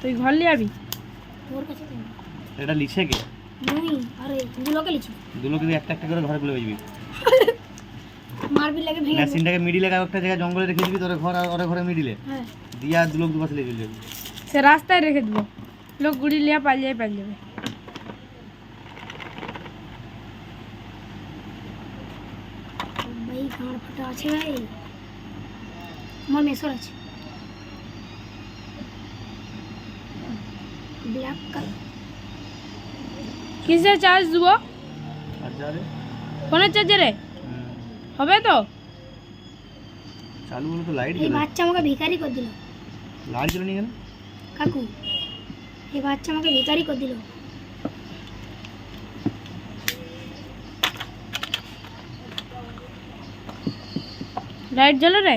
তুই ঘর নিয়ে যাবি? তোর কাছে তো এটা লিখছে কে? মুই আরে দুলোকে লিখি দুলোকে একটা একটা করে ঘরে বলে বেজবি। মারবি লাগে ভেঙে মেশিনটাকে মিডিলে একটা জায়গায় জঙ্গলে রেখে দিবি, তোর ঘর আর ওর ঘরে মিডিলে হ্যাঁ দিয়া দুলোক দুপাশে লেগে যাবে। সে রাস্তায় রেখে দেবো, লোক গুড়ি লিয়া পালিয়ে যাবে। ভাই গাঁড় ফাটা আছে ভাই, আমার মেসর আছে ব্ল্যাক কালার। কিসে চার্জ দেবো? আর যা রে ফোনের চার্জারে হবে তো? চালু হলো তো লাইট এই জ্বলে। বাচ্চা আমাকে ভিখারি করে দিল লাইট জ্বলে নি কেন? কাকু, এই বাচ্চা আমাকে ভিখারি করে দিল। লাইট জ্বলে রে?